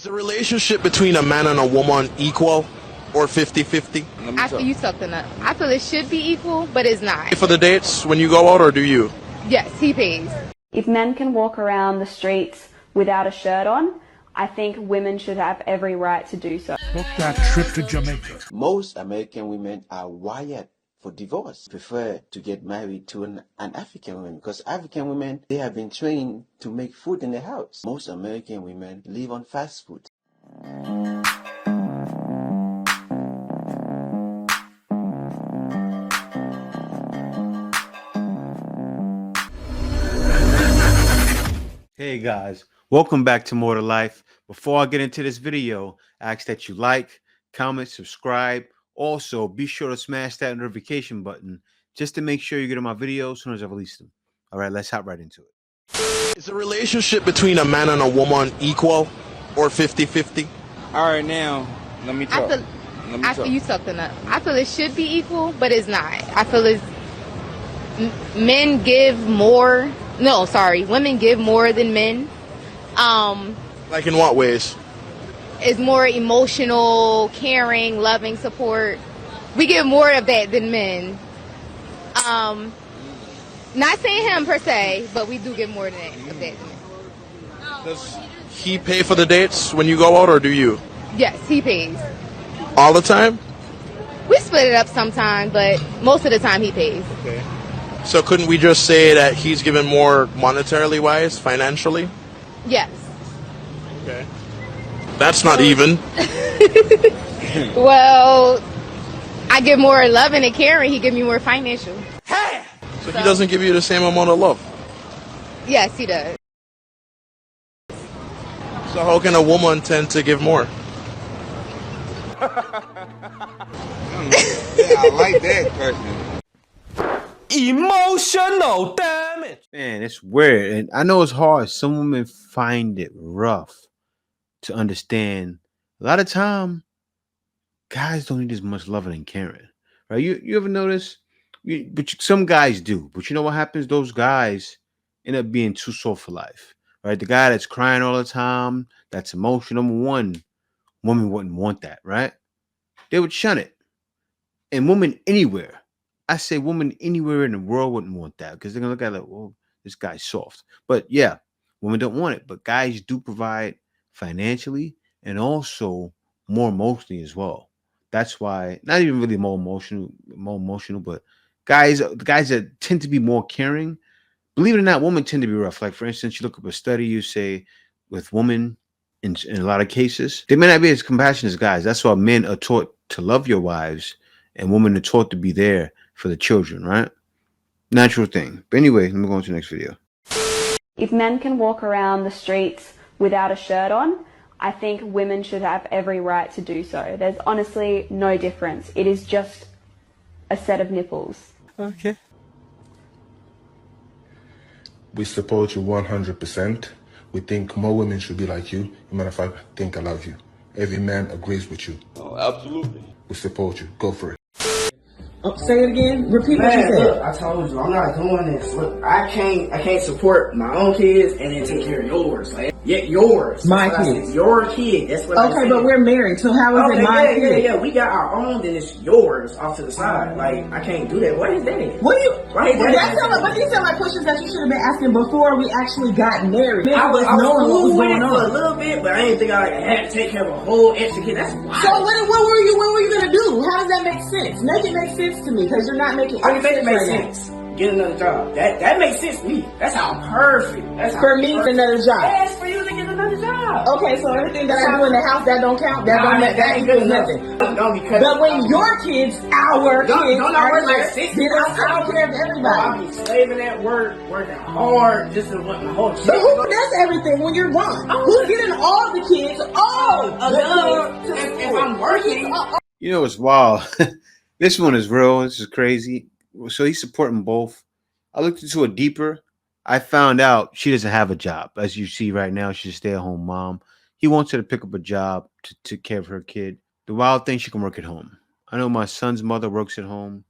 Is a relationship between a man and a woman equal or 50-50? After you suck the nut. I feel it should be equal, but it's not. For the dates when you go out, or do you? Yes, he pays. If men can walk around the streets without a shirt on, I think women should have every right to do so. Book that trip to Jamaica. Most American women are wired for divorce, prefer to get married to an African woman, because African women, they have been trained to make food in the house. Most American women live on fast food. Hey guys, welcome back to More to Life. Before I get into this video, I ask that you like, comment, subscribe. Also, be sure to smash that notification button just to make sure you get on my videos as soon as I release them. All right, let's hop right into it. Is a relationship between a man and a woman equal or 50-50? All right, now let me talk. After you suck the nut. I feel it should be equal, but it's not. I feel it's men give more. No, sorry, women give more than men. Like in what ways? It's more emotional, caring, loving, support. We give more of that than men. Not saying him per se, but we do give more than that, of that than men. Does he pay for the dates when you go out, or do you? Yes, he pays. All the time? We split it up sometimes, but most of the time he pays. Okay. So couldn't we just say that he's given more monetarily wise, financially? Yes. Okay. That's not even. Well, I give more loving and caring. He give me more financial. So he doesn't give you the same amount of love. Yes, he does. So how can a woman tend to give more? Yeah, I like that question. Emotional damage. Man, it's weird. And I know it's hard. Some women find it rough to understand. A lot of time, guys don't need as much loving and caring. Right? You ever notice? Some guys do. But you know what happens? Those guys end up being too soft for life. Right? The guy that's crying all the time, that's emotional. Number one, women wouldn't want that, right? They would shun it. And women anywhere. I say women anywhere in the world wouldn't want that, because they're gonna look at it like, well, this guy's soft. But yeah, women don't want it. But guys do provide financially and also more emotionally as well. That's why, not even really more emotional, but the guys that tend to be more caring, believe it or not, women tend to be rough. Like for instance, you look up a study, you say with women in a lot of cases, they may not be as compassionate as guys. That's why men are taught to love your wives and women are taught to be there for the children, right? Natural thing. But anyway, let me go on to the next video. If men can walk around the streets without a shirt on, I think women should have every right to do so. There's honestly no difference. It is just a set of nipples. Okay. We support you 100%. We think more women should be like you. As a matter of fact, I think I love you. Every man agrees with you. Oh, absolutely. We support you. Go for it. Oh, say it again. Repeat what you Man, said. look, I told you, I'm not doing this. Look, I can't support my own kids and then take care of yours. Like, yeah, yours. My That's what I kids. said. Your kid. That's what I said. Okay, but we're married, so how is it my kid? Yeah. We got our own, then it's yours off to the side. Like, I can't do that. What is that? What do you? Why is that? But these are like questions that you should have been asking before we actually got married. I was knowing what was cool with going it for a on. little bit, but I didn't think I had to take care of a whole extra kid. That's wild. So what were you gonna do? How does that make sense? Make it make sense to me, because you're not making. I can make it make right now. sense. Get another job. That makes sense to me. That's how perfect. That's how For me, it's perfect. another job. Yes, for you to get another job. Okay, so everything that I do in the house, that don't count. That ain't good equals enough. nothing. Don't be cutting. But when your kids, our kids, don't are work like here, 60 then I take care of everybody. I'll be slaving at work, working hard, just to want my whole shit. But who does everything when you're gone? Who's getting all the kids? All the kids. If I'm working, You know, it's wild. This one is real. This is crazy. So he's supporting both. I looked into it deeper. I found out she doesn't have a job. As you see right now, she's a stay-at-home mom. He wants her to pick up a job to take care of her kid. The wild thing, she can work at home. I know my son's mother works at home.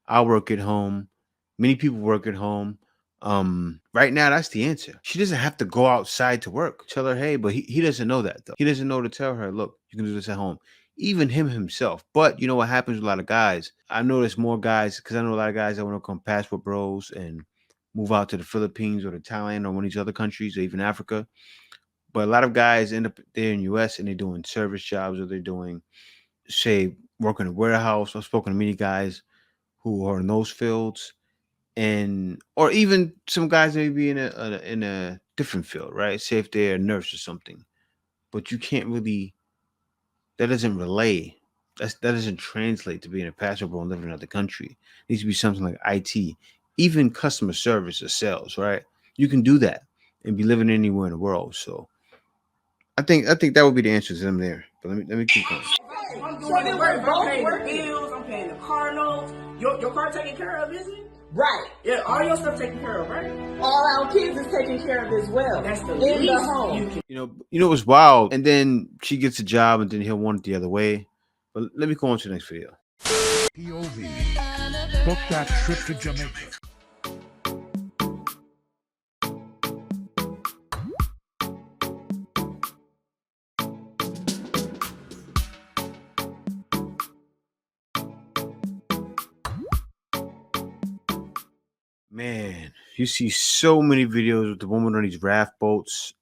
I work at home. Many people work at home. Right now, that's the answer. She doesn't have to go outside to work. Tell her, hey, but he doesn't know that though. He doesn't know to tell her, look, you can do this at home. Even him himself. But you know what happens with a lot of guys? I notice more guys because I know a lot of guys that want to become passport bros and move out to the Philippines or to Thailand or one of these other countries or even Africa. But a lot of guys end up there in US and they're doing service jobs or they're doing, say, working in a warehouse. I've spoken to many guys who are in those fields and or even some guys maybe in a different field, right? Say if they're a nurse or something, but you can't really that doesn't relay. That doesn't translate to being a pastor bro and living in another country. It needs to be something like IT, even customer service or sales, right? You can do that and be living anywhere in the world. So I think that would be the answer to them there. But let me keep going. I'm doing the work, I'm paying the bills, I'm paying the car notes. Your car taken care of, isn't it? Right. Yeah, all your stuff taken care of, right? All our kids is taken care of as well. That's the in least the home. you can. You know, it's wild. And then she gets a job, and then he'll want it the other way. But let me go on to the next video. POV. Book that trip to Jamaica. Man, you see so many videos with the woman on these raft boats,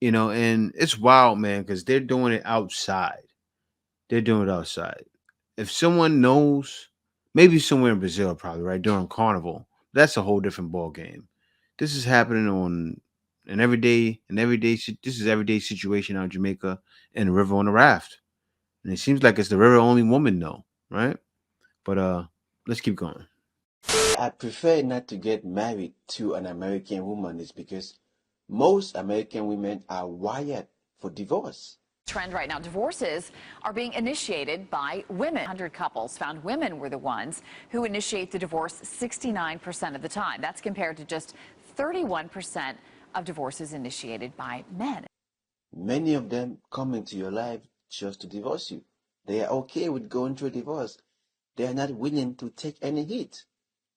you know, and it's wild, man, because they're doing it outside. They're doing it outside. If someone knows, maybe somewhere in Brazil, probably right during Carnival, that's a whole different ball game. This is happening on this is everyday situation out in Jamaica and the river on the raft, and it seems like it's the river only women know, right? But let's keep going. I prefer not to get married to an American woman is because most American women are wired for divorce. Trend right now, divorces are being initiated by women. 100 couples found women were the ones who initiate the divorce 69% of the time. That's compared to just 31% of divorces initiated by men. Many of them come into your life just to divorce you. They are okay with going through a divorce. They are not willing to take any heat.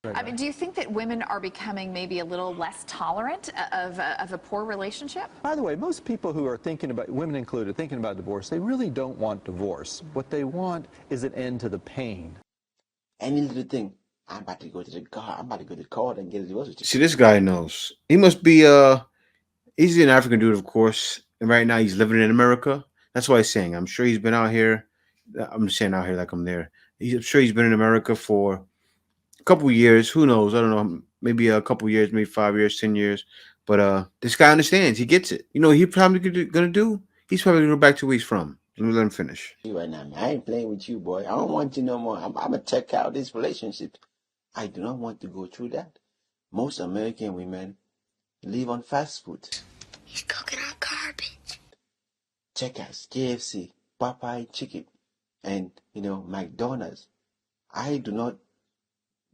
I mean, do you think that women are becoming maybe a little less tolerant of a poor relationship? By the way, most people who are thinking about, women included, thinking about divorce, they really don't want divorce. What they want is an end to the pain. Any little thing, I'm about to go to the car, I'm about to go to the court and get a divorce with you. See, this guy knows. He must be he's an African dude, of course, and right now he's living in America. That's why he's saying. I'm sure he's been out here. I'm saying out here like I'm there. I'm sure he's been in America for a couple years. Who knows? I don't know. Maybe a couple years, maybe 5 years, 10 years. But this guy understands. He gets it. You know, he probably gonna do. He's probably gonna go back to where he's from. Let me let him finish. Right now, I ain't playing with you, boy. I don't want you no more. I'm gonna check out this relationship. I do not want to go through that. Most American women live on fast food. He's cooking our garbage. Checkers, KFC, Popeye chicken, and McDonald's. I do not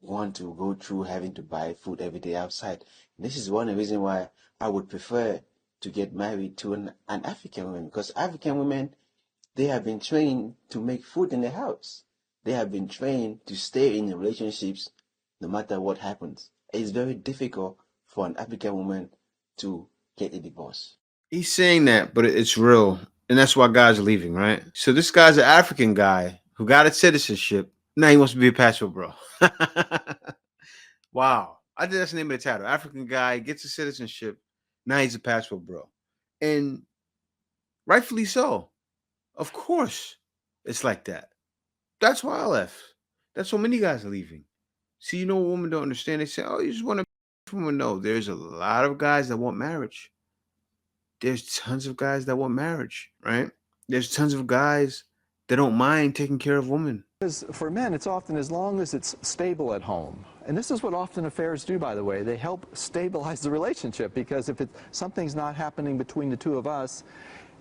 want to go through having to buy food every day outside. This is one of the reasons why I would prefer to get married to an African woman, because African women, they have been trained to make food in the house. They have been trained to stay in relationships no matter what happens. It's very difficult for an African woman to get a divorce. He's saying that, but it's real. And that's why guys are leaving, right? So this guy's an African guy who got a citizenship. Now he wants to be a passport bro. Wow. I think that's the name of the title. African guy gets a citizenship. Now he's a passport bro. And rightfully so. Of course, it's like that. That's why I left. That's why many guys are leaving. See, you know what women don't understand? They say, oh, you just want to woman. No, there's a lot of guys that want marriage. There's tons of guys that want marriage, right? There's tons of guys that don't mind taking care of women. Because for men, it's often as long as it's stable at home. And this is what often affairs do, by the way. They help stabilize the relationship, because if something's not happening between the two of us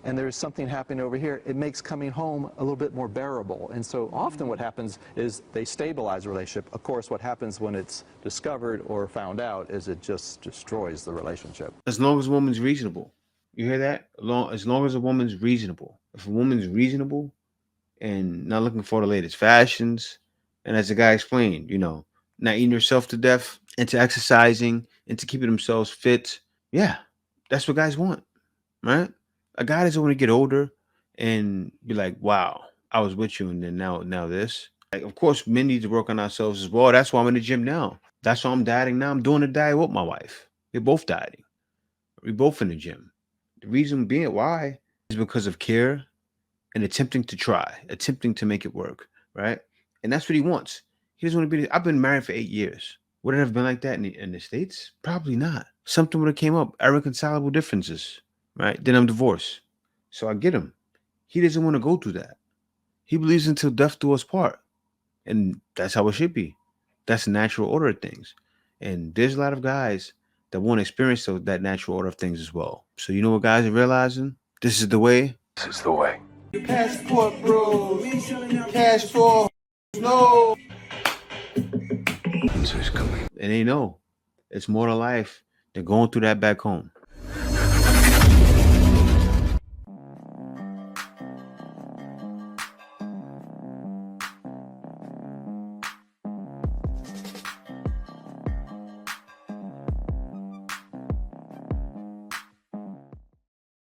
and there's something happening over here, it makes coming home a little bit more bearable. And so often what happens is they stabilize the relationship. Of course, what happens when it's discovered or found out is it just destroys the relationship. As long as a woman's reasonable. You hear that? As long as a woman's reasonable. If a woman's reasonable and not looking for the latest fashions, and as the guy explained, you know, not eating herself to death, into exercising, into keeping themselves fit. Yeah, that's what guys want, right? A guy doesn't want to get older and be like, wow, I was with you, and then now this. Like, of course, men need to work on ourselves as well. That's why I'm in the gym now. That's why I'm dieting now. I'm doing a diet with my wife. We're both dieting. We're both in the gym. The reason being why is because of care and attempting to make it work, right? And that's what he wants. He doesn't want to be. I've been married for 8 years. Would it have been like that in the States? Probably not. Something would have came up, irreconcilable differences, right? Then I'm divorced. So I get him. He doesn't want to go through that. He believes until death do us part. And that's how it should be. That's the natural order of things. And there's a lot of guys that want to experience that natural order of things as well. So you know what guys are realizing? This is the way. This is the way. Passport, bro. Passport. No. And they know it's more to life than going through that back home.